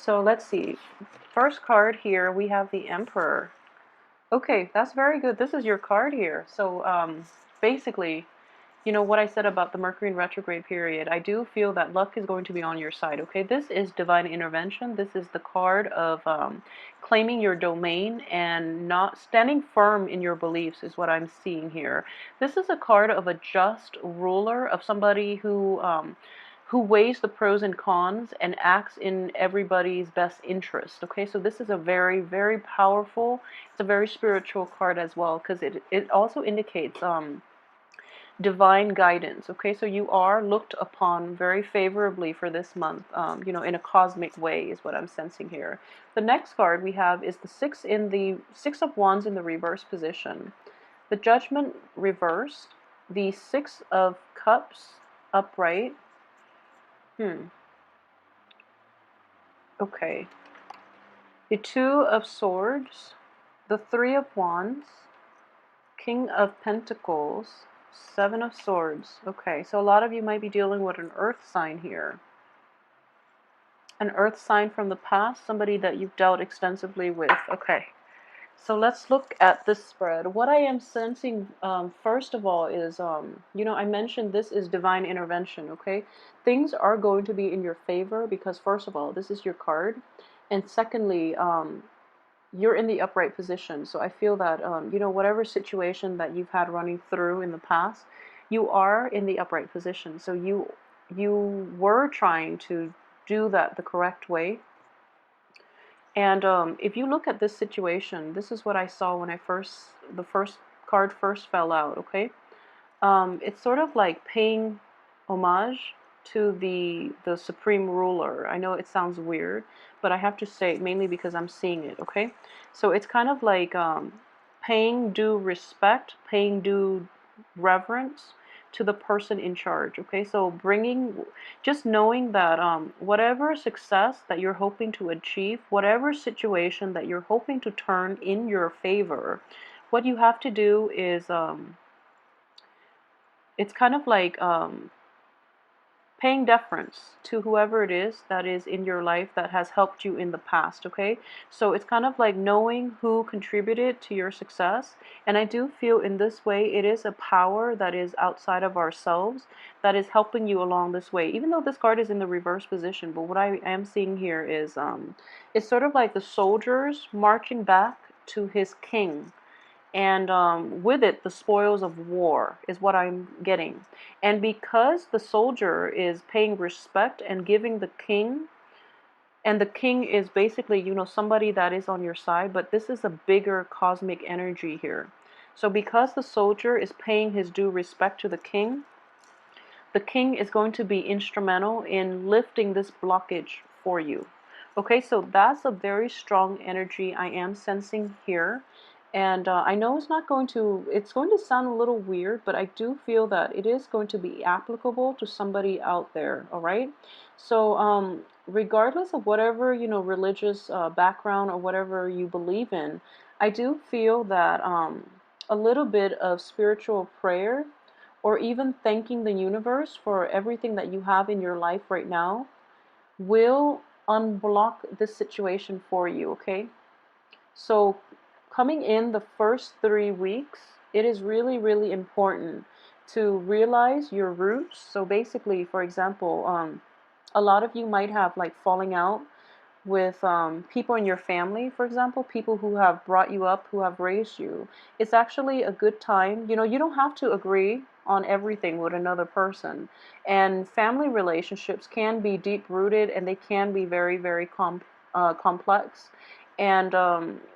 So let's see. First card here, we have the Emperor. Okay, that's very good. This is your card here. So basically, you know what I said about the Mercury in retrograde period. I do feel that luck is going to be on your side. Okay, this is divine intervention. This is the card of claiming your domain and not standing firm in your beliefs, is what I'm seeing here. This is a card of a just ruler, of somebody who weighs the pros and cons and acts in everybody's best interest. Okay, so this is a very, very powerful, it's a very spiritual card as well, because it also indicates divine guidance. Okay, so you are looked upon very favorably for this month, you know, in a cosmic way is what I'm sensing here. The next card we have is the Six of Wands in the reverse position, the Judgment reversed, the Six of Cups upright. Okay. The Two of Swords, the Three of Wands, King of Pentacles, Seven of Swords. Okay, so a lot of you might be dealing with an earth sign here. An earth sign from the past, somebody that you've dealt extensively with. Okay, so let's look at this spread. What I am sensing, first of all, is, you know, I mentioned this is divine intervention, okay? Things are going to be in your favor because, first of all, this is your card. And secondly, you're in the upright position. So I feel that, you know, whatever situation that you've had running through in the past, you are in the upright position. So you were trying to do that the correct way. And if you look at this situation, this is what I saw when the first card first fell out, okay? It's sort of like paying homage to the supreme ruler. I know it sounds weird, but I have to say it mainly because I'm seeing it, okay? So it's kind of like paying due respect, paying due reverence to the person in charge, okay? So just knowing that whatever success that you're hoping to achieve, whatever situation that you're hoping to turn in your favor, what you have to do is, it's kind of like paying deference to whoever it is that is in your life that has helped you in the past, okay? So it's kind of like knowing who contributed to your success. And I do feel in this way, it is a power that is outside of ourselves that is helping you along this way. Even though this card is in the reverse position, but what I am seeing here is it's sort of like the soldiers marching back to his king, and with it the spoils of war is what I'm getting. And because the soldier is paying respect and giving the king, and the king is basically, you know, somebody that is on your side, but this is a bigger cosmic energy here. So because the soldier is paying his due respect to the king is going to be instrumental in lifting this blockage for you. Okay, so that's a very strong energy I am sensing here. And I know it's going to sound a little weird, but I do feel that it is going to be applicable to somebody out there, all right? So regardless of whatever, you know, religious background or whatever you believe in, I do feel that a little bit of spiritual prayer or even thanking the universe for everything that you have in your life right now will unblock this situation for you, okay? So coming in the first 3 weeks, it is really, really important to realize your roots. So basically, for example, a lot of you might have like falling out with people in your family, for example, people who have brought you up, who have raised you. It's actually a good time. You know, you don't have to agree on everything with another person. And family relationships can be deep rooted and they can be very, very complex. And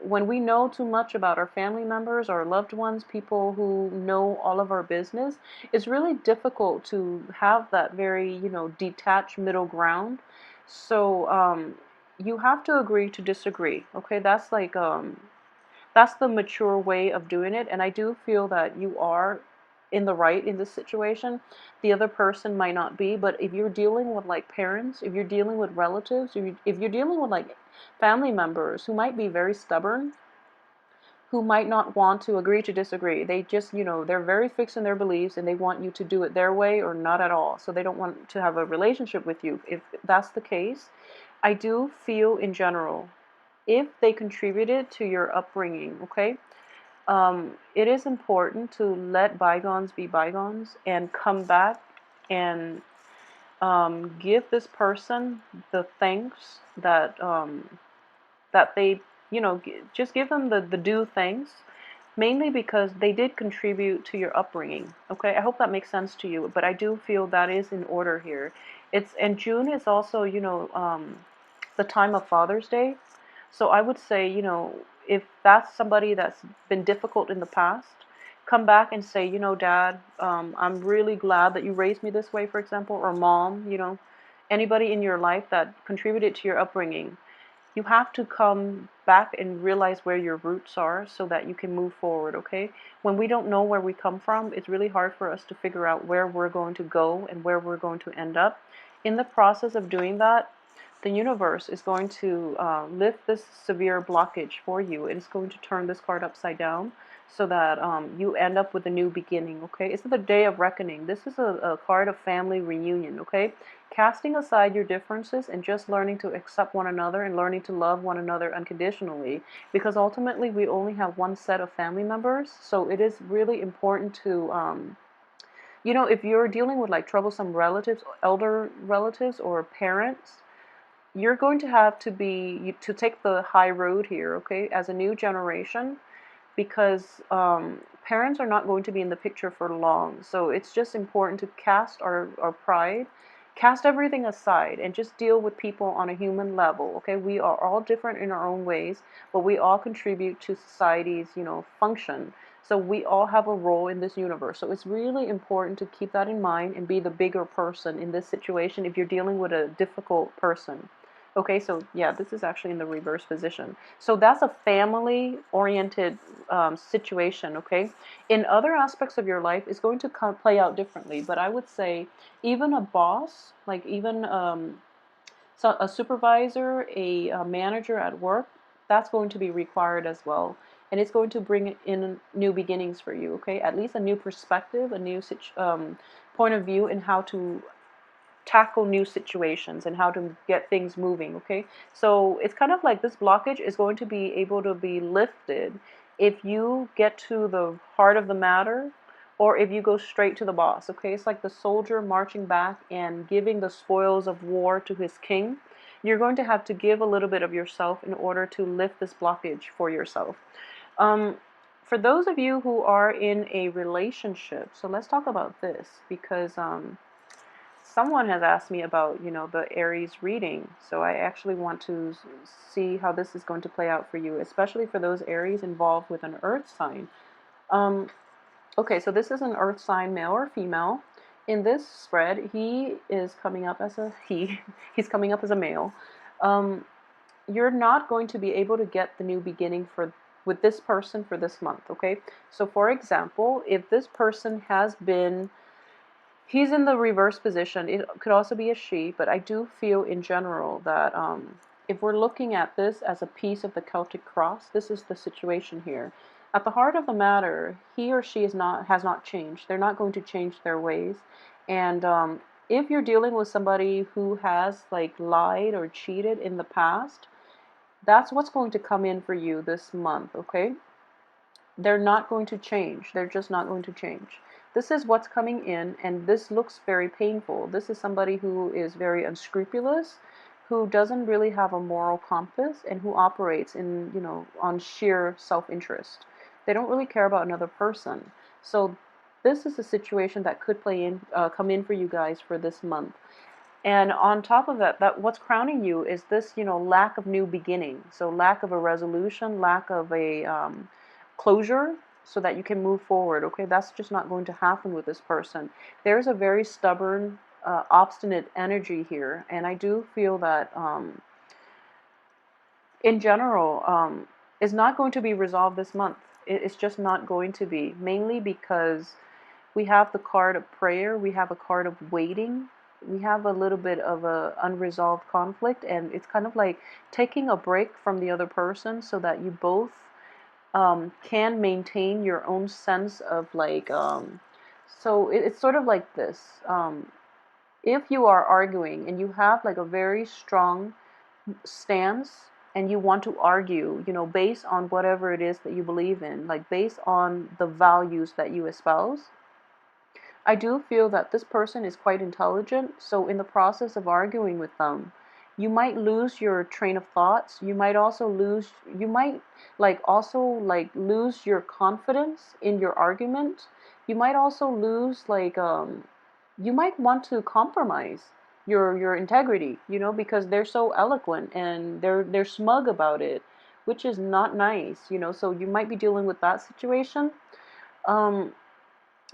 when we know too much about our family members, our loved ones, people who know all of our business, it's really difficult to have that very, you know, detached middle ground. So you have to agree to disagree. Okay, that's like that's the mature way of doing it. And I do feel that you are in the right in this situation. The other person might not be, but if you're dealing with like parents, if you're dealing with relatives, if you're dealing with like family members who might be very stubborn, who might not want to agree to disagree. They just, you know, they're very fixed in their beliefs and they want you to do it their way or not at all. So they don't want to have a relationship with you. If that's the case, I do feel in general, if they contributed to your upbringing, okay, it is important to let bygones be bygones and come back and give this person the thanks that they, just give them the due thanks, mainly because they did contribute to your upbringing. Okay, I hope that makes sense to you, but I do feel that is in order here. And June is also, the time of Father's Day. So I would say, if that's somebody that's been difficult in the past, come back and say, Dad, I'm really glad that you raised me this way, for example, or Mom, anybody in your life that contributed to your upbringing. You have to come back and realize where your roots are so that you can move forward, okay? When we don't know where we come from, it's really hard for us to figure out where we're going to go and where we're going to end up. In the process of doing that, the universe is going to lift this severe blockage for you. It is going to turn this card upside down so that you end up with a new beginning, okay? It's the day of reckoning. This is a card of family reunion, okay? Casting aside your differences and just learning to accept one another and learning to love one another unconditionally, because ultimately we only have one set of family members. So it is really important to if you're dealing with like troublesome relatives, elder relatives, or parents, you're going to have to take the high road here, okay, as a new generation, because parents are not going to be in the picture for long. So it's just important to cast our pride, cast everything aside, and just deal with people on a human level, okay? We are all different in our own ways, but we all contribute to society's, function. So we all have a role in this universe. So it's really important to keep that in mind and be the bigger person in this situation if you're dealing with a difficult person. Okay, so yeah, this is actually in the reverse position. So that's a family-oriented situation, okay? In other aspects of your life, it's going to play out differently, but I would say even a boss, like even so a supervisor, a manager at work, that's going to be required as well. And it's going to bring in new beginnings for you, okay? At least a new perspective, a new point of view in how to tackle new situations and how to get things moving, okay? So it's kind of like this blockage is going to be able to be lifted if you get to the heart of the matter or if you go straight to the boss, okay? It's like the soldier marching back and giving the spoils of war to his king. You're going to have to give a little bit of yourself in order to lift this blockage for yourself. Um, for those of you who are in a relationship, so let's talk about this because someone has asked me about, the Aries reading. So I actually want to see how this is going to play out for you, especially for those Aries involved with an earth sign. Um, okay, so this is an earth sign, male or female. In this spread, he is coming up as a he. He's coming up as a male. Um, you're not going to be able to get the new beginning with this person for this month, okay? So for example, if this person has been he's in the reverse position. It could also be a she, but I do feel in general that if we're looking at this as a piece of the Celtic cross, this is the situation here. At the heart of the matter, he or she has not changed. They're not going to change their ways. And if you're dealing with somebody who has like lied or cheated in the past, that's what's going to come in for you this month, okay? They're not going to change. They're just not going to change. This is what's coming in, and this looks very painful. This is somebody who is very unscrupulous, who doesn't really have a moral compass, and who operates in, on sheer self-interest. They don't really care about another person. So this is a situation that could come in for you guys for this month. And on top of that what's crowning you is this, lack of new beginning. So lack of a resolution, lack of a closure so that you can move forward. Okay, that's just not going to happen with this person. There's a very stubborn, obstinate energy here, and I do feel that in general is not going to be resolved this month. It's just not going to be, mainly because we have the card of prayer, we have a card of waiting, we have a little bit of a unresolved conflict, and it's kind of like taking a break from the other person so that you both can maintain your own sense of like so it's sort of like this. If you are arguing and you have like a very strong stance and you want to argue, based on whatever it is that you believe in, like based on the values that you espouse, I do feel that this person is quite intelligent, so in the process of arguing with them, you might lose your train of thoughts. You might lose your confidence in your argument. You might also lose you might want to compromise your integrity, because they're so eloquent and they're smug about it, which is not nice, so you might be dealing with that situation. Um,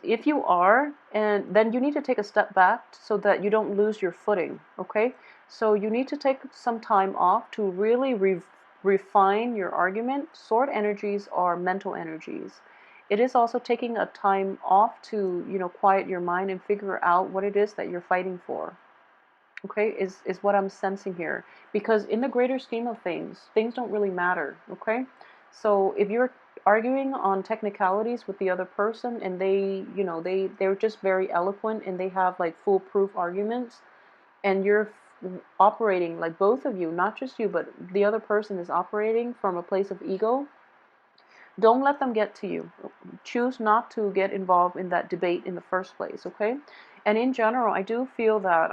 if you are, and then you need to take a step back so that you don't lose your footing, okay? So you need to take some time off to really refine your argument. Sword energies are mental energies. It is also taking a time off to, quiet your mind and figure out what it is that you're fighting for. Okay, is what I'm sensing here. Because in the greater scheme of things don't really matter, okay? So if you're arguing on technicalities with the other person and they're just very eloquent and they have like foolproof arguments, and you're operating, like both of you, not just you, but the other person is operating from a place of ego, don't let them get to you. Choose not to get involved in that debate in the first place, okay? And in general, I do feel that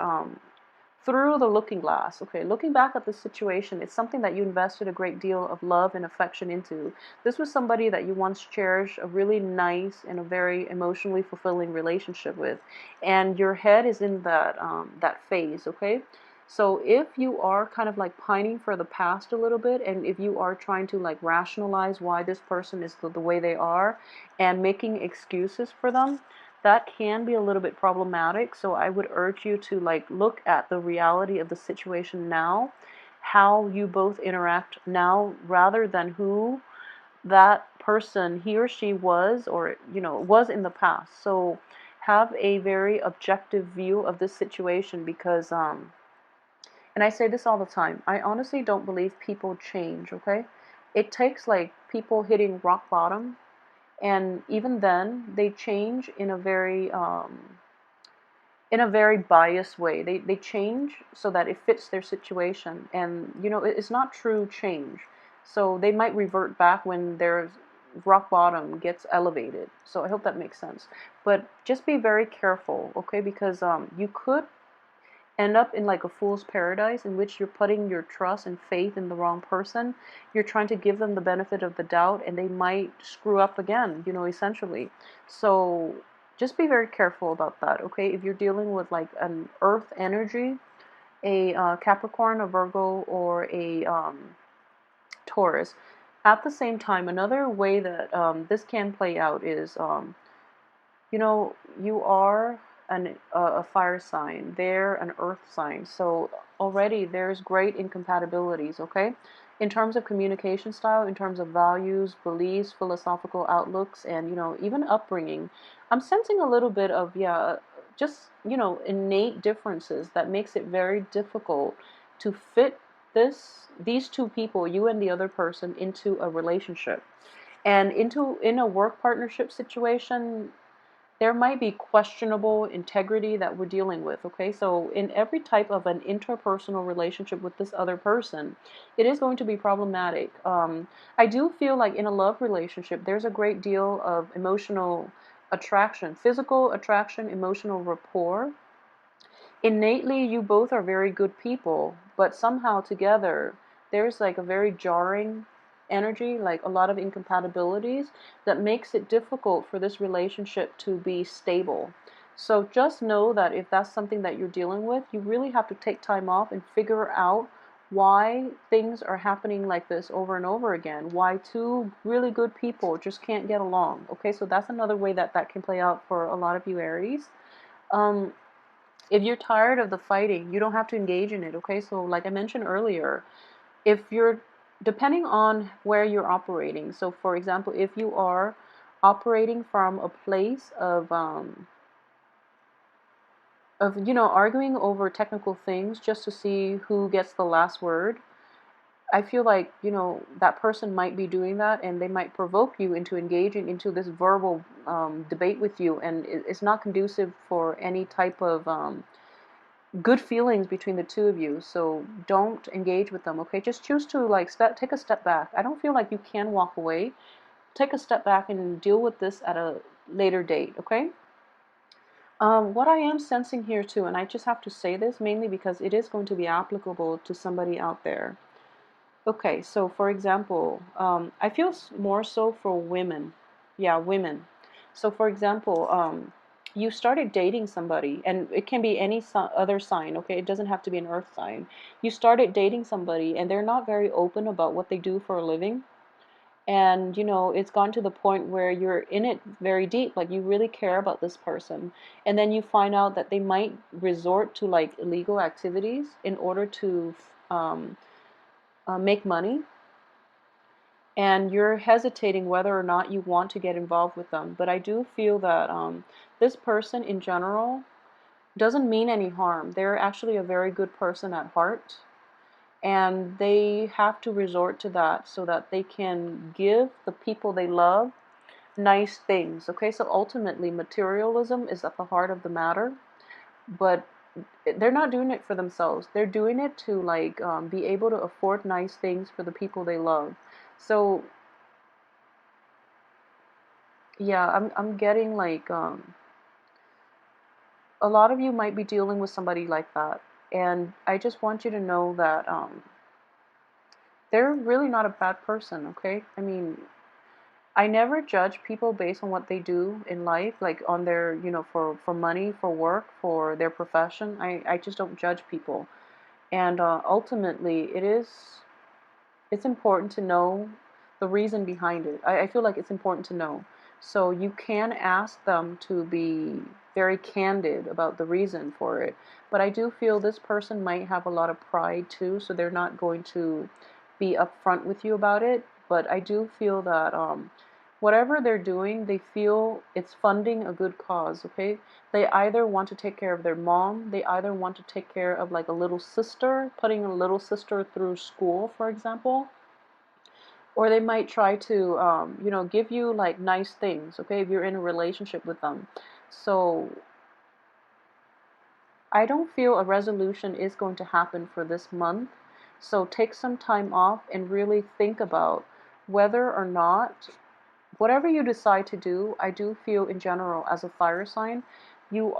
through the looking glass. Okay, looking back at the situation, it's something that you invested a great deal of love and affection into. This was somebody that you once cherished a really nice and a very emotionally fulfilling relationship with, and your head is in that phase. Okay, so if you are kind of like pining for the past a little bit, and if you are trying to like rationalize why this person is the way they are, and making excuses for them, that can be a little bit problematic. So I would urge you to like look at the reality of the situation now, how you both interact now, rather than who that person, he or she was, or was in the past. So have a very objective view of this situation, because and I say this all the time, I honestly don't believe people change, okay? It takes like people hitting rock bottom, and even then they change in a very biased way. They change so that it fits their situation, and it's not true change. So they might revert back when their rock bottom gets elevated. So I hope that makes sense. But just be very careful, okay? Because you could end up in like a fool's paradise, in which you're putting your trust and faith in the wrong person. You're trying to give them the benefit of the doubt, and they might screw up again, essentially. So just be very careful about that, okay? If you're dealing with like an earth energy, a Capricorn, a Virgo, or a Taurus. At the same time, another way that this can play out is you are a fire sign, they're an earth sign. So already there's great incompatibilities, okay? In terms of communication style, in terms of values, beliefs, philosophical outlooks, and, even upbringing, I'm sensing a little bit of, yeah, just, innate differences that makes it very difficult to fit these two people, you and the other person, into a relationship. And in a work partnership situation, there might be questionable integrity that we're dealing with, okay? So in every type of an interpersonal relationship with this other person, it is going to be problematic. I do feel like in a love relationship, there's a great deal of emotional attraction, physical attraction, emotional rapport. Innately, you both are very good people, but somehow together, there's like a very jarring energy, like a lot of incompatibilities that makes it difficult for this relationship to be stable. So just know that if that's something that you're dealing with, you really have to take time off and figure out why things are happening like this over and over again, why two really good people just can't get along. Okay, so that's another way that that can play out for a lot of you Aries. Um, if you're tired of the fighting, you don't have to engage in it, okay? So like I mentioned earlier, if you're, depending on where you're operating, so for example, if you are operating from a place of arguing over technical things just to see who gets the last word, I feel like, that person might be doing that, and they might provoke you into engaging into this verbal debate with you, and it's not conducive for any type of good feelings between the two of you. So don't engage with them, okay? Just choose to like take a step back. I don't feel like you can walk away. Take a step back and deal with this at a later date, okay? What I am sensing here too, and I just have to say this mainly because it is going to be applicable to somebody out there. Okay, so for example, I feel more so for women. Yeah, women. So for example, you started dating somebody, and it can be any other sign, okay? It doesn't have to be an earth sign. You started dating somebody, and they're not very open about what they do for a living. And, it's gone to the point where you're in it very deep, like you really care about this person. And then you find out that they might resort to like illegal activities in order to um, make money, and you're hesitating whether or not you want to get involved with them. But I do feel that this person in general doesn't mean any harm. They're actually a very good person at heart, and they have to resort to that so that they can give the people they love nice things. Okay, so ultimately, materialism is at the heart of the matter, but they're not doing it for themselves. They're doing it to like be able to afford nice things for the people they love. So yeah, I'm getting like a lot of you might be dealing with somebody like that, and I just want you to know that they're really not a bad person. Okay, I mean, I never judge people based on what they do in life, like on their, for money, for work, for their profession. I just don't judge people. And ultimately, it's important to know the reason behind it. I feel like it's important to know. So you can ask them to be very candid about the reason for it. But I do feel this person might have a lot of pride too, so they're not going to be upfront with you about it. But I do feel that whatever they're doing, they feel it's funding a good cause, okay? They either want to take care of their mom, they either want to take care of like a little sister, putting a little sister through school, for example, or they might try to, give you like nice things, okay, if you're in a relationship with them. So I don't feel a resolution is going to happen for this month. So take some time off and really think about whether or not whatever you decide to do. I do feel in general as a fire sign, you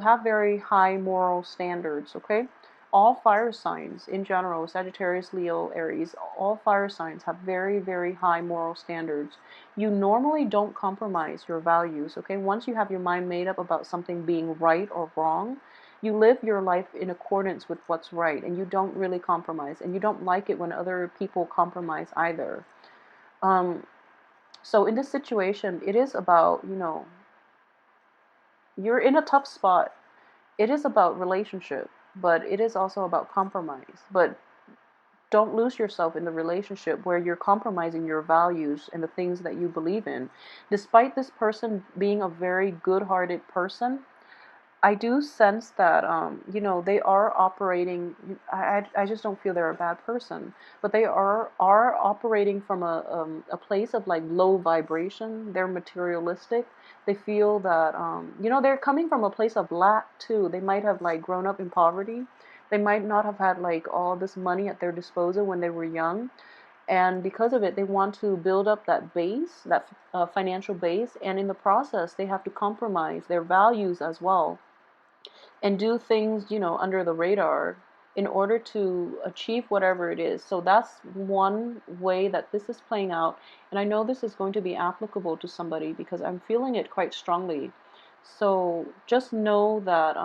have very high moral standards, okay? All fire signs in general, Sagittarius, Leo, Aries, all fire signs have very, very high moral standards. You normally don't compromise your values, okay? Once you have your mind made up about something being right or wrong, you live your life in accordance with what's right, and you don't really compromise, and you don't like it when other people compromise either. Um, so in this situation, it is about, you're in a tough spot. It is about relationship, but it is also about compromise. But don't lose yourself in the relationship where you're compromising your values and the things that you believe in. Despite this person being a very good-hearted person, I do sense that, they are operating. I just don't feel they're a bad person, but they are operating from a place of like low vibration. They're materialistic. They feel that, they're coming from a place of lack too. They might have like grown up in poverty. They might not have had like all this money at their disposal when they were young, and because of it, they want to build up that base, that financial base, and in the process, they have to compromise their values as well and do things, under the radar in order to achieve whatever it is. So that's one way that this is playing out. And I know this is going to be applicable to somebody because I'm feeling it quite strongly. So just know that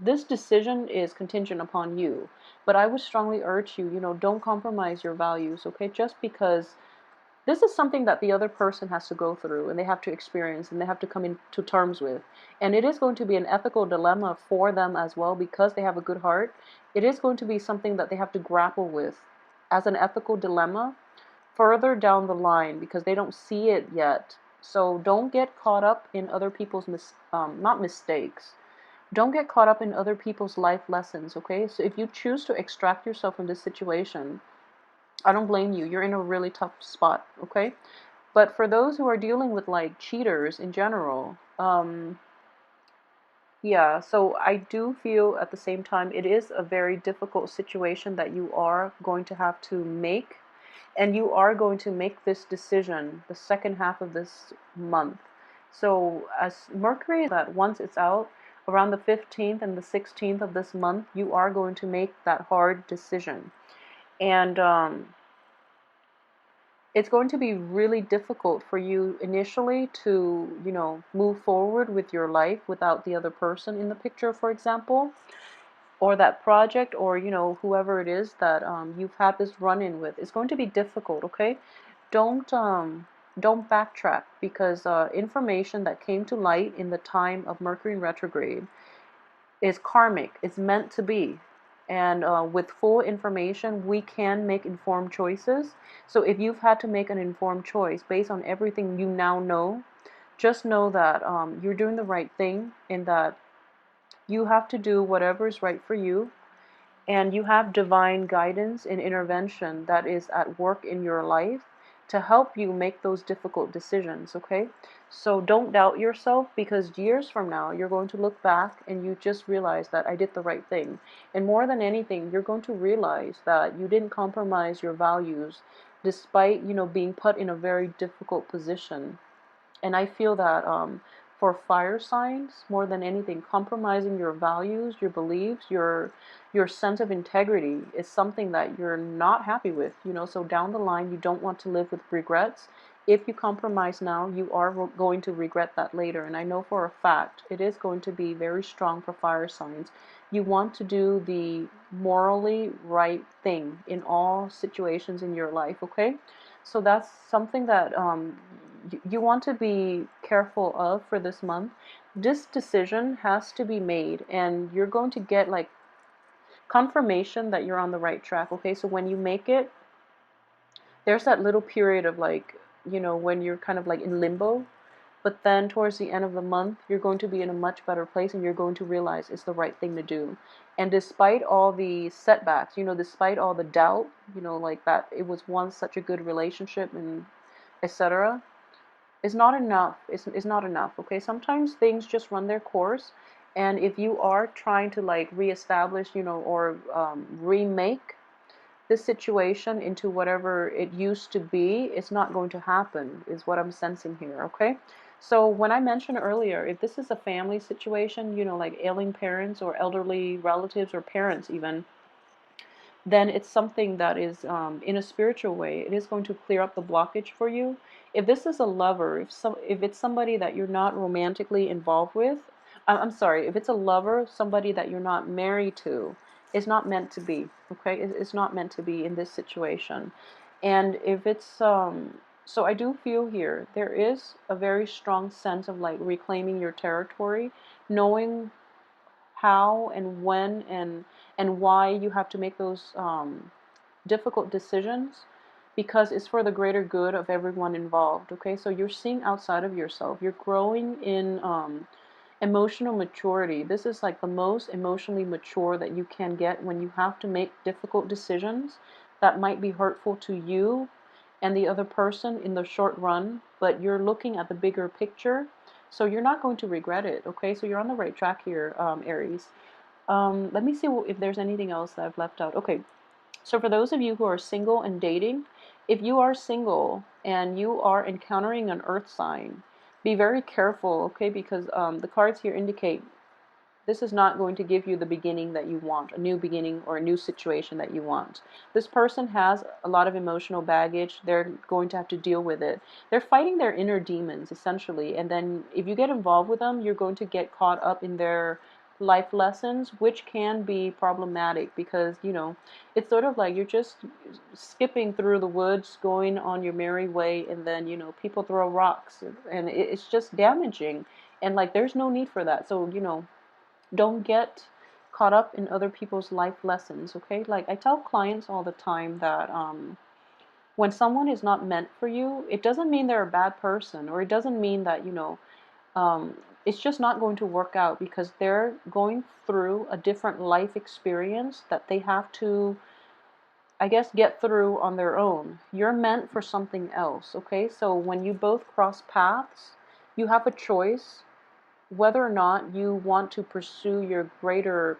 this decision is contingent upon you. But I would strongly urge you, don't compromise your values, okay? Just because this is something that the other person has to go through and they have to experience and they have to come into terms with. And it is going to be an ethical dilemma for them as well because they have a good heart. It is going to be something that they have to grapple with as an ethical dilemma further down the line because they don't see it yet. So don't get caught up in other people's not mistakes. Don't get caught up in other people's life lessons, okay? So if you choose to extract yourself from this situation, I don't blame you. You're in a really tough spot, okay? But for those who are dealing with like cheaters in general, Yeah, so I do feel at the same time it is a very difficult situation that you are going to have to make, and you are going to make this decision the second half of this month. So as Mercury, that once it's out around the 15th and the 16th of this month, you are going to make that hard decision. And it's going to be really difficult for you initially to, move forward with your life without the other person in the picture, for example, or that project, or, whoever it is that you've had this run-in with. It's going to be difficult, okay? Don't um, don't backtrack, because information that came to light in the time of Mercury in retrograde is karmic. It's meant to be. And with full information, we can make informed choices. So if you've had to make an informed choice based on everything you now know, just know that you're doing the right thing, and that you have to do whatever is right for you, and you have divine guidance and intervention that is at work in your life to help you make those difficult decisions, okay? So don't doubt yourself, because years from now you're going to look back and you just realize that I did the right thing. And more than anything, you're going to realize that you didn't compromise your values despite, being put in a very difficult position. And I feel that for fire signs, more than anything, compromising your values, your beliefs, your sense of integrity is something that you're not happy with. So down the line, you don't want to live with regrets. If you compromise now, you are going to regret that later. And I know for a fact it is going to be very strong for fire signs. You want to do the morally right thing in all situations in your life, okay? So that's something that you want to be careful of for this month. This decision has to be made, and you're going to get like confirmation that you're on the right track. Okay, so when you make it, there's that little period of like, when you're kind of like in limbo, but then towards the end of the month, you're going to be in a much better place, and you're going to realize it's the right thing to do. And despite all the setbacks, despite all the doubt, like that it was once such a good relationship and etc., is not enough. Is not enough. Okay, sometimes things just run their course, and if you are trying to like reestablish, or remake this situation into whatever it used to be, it's not going to happen, is what I'm sensing here. Okay, so when I mentioned earlier, if this is a family situation, like ailing parents or elderly relatives or parents even, then it's something that is, in a spiritual way, it is going to clear up the blockage for you. If this is a lover, if it's somebody that you're not romantically involved with, I'm sorry, if it's a lover, somebody that you're not married to, it's not meant to be. Okay, it's not meant to be in this situation. And if it's so I do feel here there is a very strong sense of like reclaiming your territory, knowing how and when and why you have to make those difficult decisions, because it's for the greater good of everyone involved. Okay, so you're seeing outside of yourself. You're growing in emotional maturity. This is like the most emotionally mature that you can get when you have to make difficult decisions that might be hurtful to you and the other person in the short run, but you're looking at the bigger picture. So you're not going to regret it, okay? So you're on the right track here, Aries. Let me see if there's anything else that I've left out. Okay, so for those of you who are single and dating, if you are single and you are encountering an earth sign, be very careful, okay? Because the cards here indicate this is not going to give you the beginning that you want, a new beginning or a new situation that you want. This person has a lot of emotional baggage. They're going to have to deal with it. They're fighting their inner demons, essentially. And then if you get involved with them, you're going to get caught up in their life lessons, which can be problematic because, it's sort of like you're just skipping through the woods, going on your merry way, and then, people throw rocks, and it's just damaging. And like, there's no need for that. So, don't get caught up in other people's life lessons, okay? Like I tell clients all the time that when someone is not meant for you, it doesn't mean they're a bad person, or it doesn't mean that, um, it's just not going to work out because they're going through a different life experience that they have to, I guess, get through on their own. You're meant for something else, okay? So when you both cross paths, you have a choice whether or not you want to pursue your greater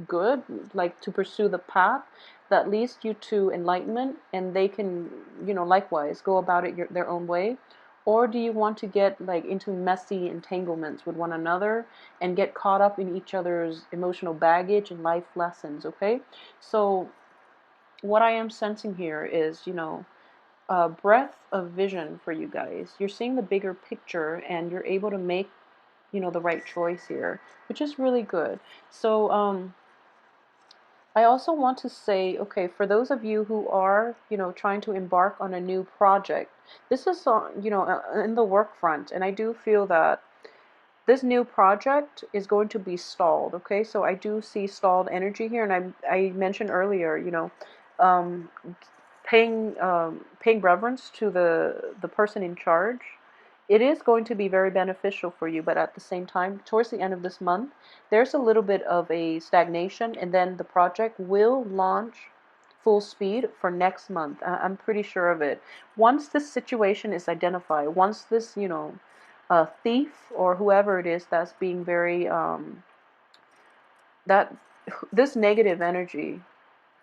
good, like to pursue the path that leads you to enlightenment, and they can, likewise go about it their own way. Or do you want to get like into messy entanglements with one another and get caught up in each other's emotional baggage and life lessons? Okay, so what I am sensing here is, a breadth of vision for you guys. You're seeing the bigger picture and you're able to make, the right choice here, which is really good. So, I also want to say, okay, for those of you who are, trying to embark on a new project, this is, in the work front, and I do feel that this new project is going to be stalled, okay? So I do see stalled energy here, and I mentioned earlier, um, paying reverence to the person in charge. It is going to be very beneficial for you, but at the same time, towards the end of this month, there's a little bit of a stagnation, and then the project will launch full speed for next month. I'm pretty sure of it. Once this situation is identified, once this, thief or whoever it is that's being very, that this negative energy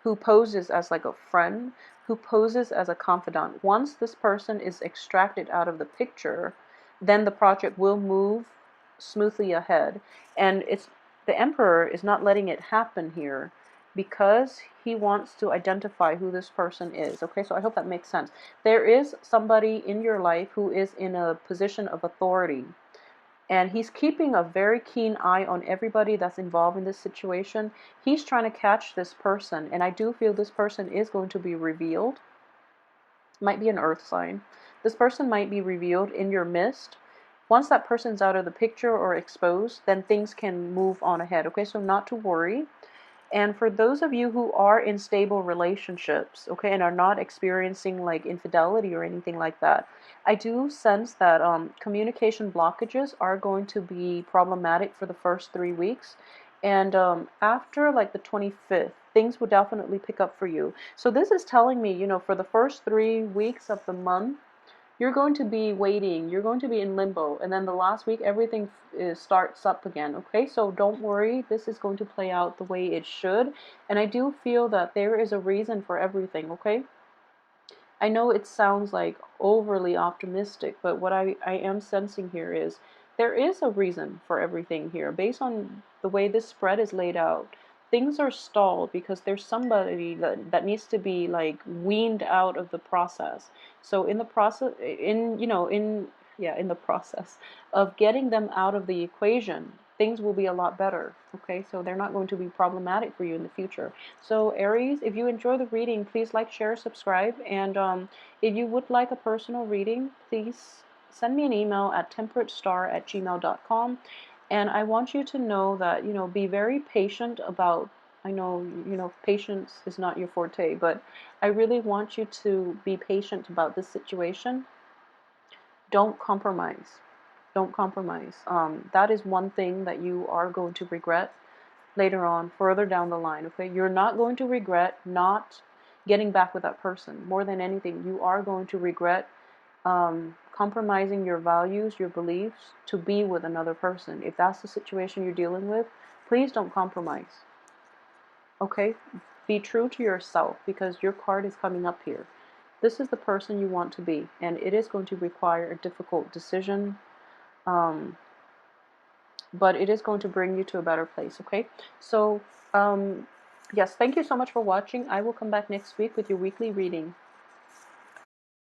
who poses as like a friend, who poses as a confidant. Once this person is extracted out of the picture, then the project will move smoothly ahead. And it's the Emperor is not letting it happen here because he wants to identify who this person is. Okay, so I hope that makes sense. There is somebody in your life who is in a position of authority, and he's keeping a very keen eye on everybody that's involved in this situation. He's trying to catch this person, and I do feel this person is going to be revealed. Might be an earth sign. This person might be revealed in your midst. Once that person's out of the picture or exposed, then things can move on ahead. Okay, so not to worry. And for those of you who are in stable relationships, okay, and are not experiencing like infidelity or anything like that, I do sense that communication blockages are going to be problematic for the first 3 weeks. And after like the 25th, things will definitely pick up for you. So this is telling me, for the first 3 weeks of the month, you're going to be waiting, you're going to be in limbo, and then the last week everything starts up again. Okay, so don't worry, this is going to play out the way it should, and I do feel that there is a reason for everything. Okay, I know it sounds like overly optimistic, but what I am sensing here is there is a reason for everything here. Based on the way this spread is laid out, things are stalled because there's somebody that needs to be like weaned out of the process. So in the process, in the process of getting them out of the equation, things will be a lot better. Okay, so they're not going to be problematic for you in the future. So Aries, if you enjoy the reading, please like, share, subscribe, and if you would like a personal reading, please send me an email at temperatestar@gmail.com. And I want you to know that, be very patient about, I know, patience is not your forte, but I really want you to be patient about this situation. Don't compromise. Don't compromise. That is one thing that you are going to regret later on, further down the line. Okay, you're not going to regret not getting back with that person. More than anything, you are going to regret compromising your values, your beliefs to be with another person. If that's the situation you're dealing with, please don't compromise. Okay, be true to yourself, because your card is coming up here. This is the person you want to be, and it is going to require a difficult decision. But it is going to bring you to a better place. Okay, so yes, thank you so much for watching. I will come back next week with your weekly reading.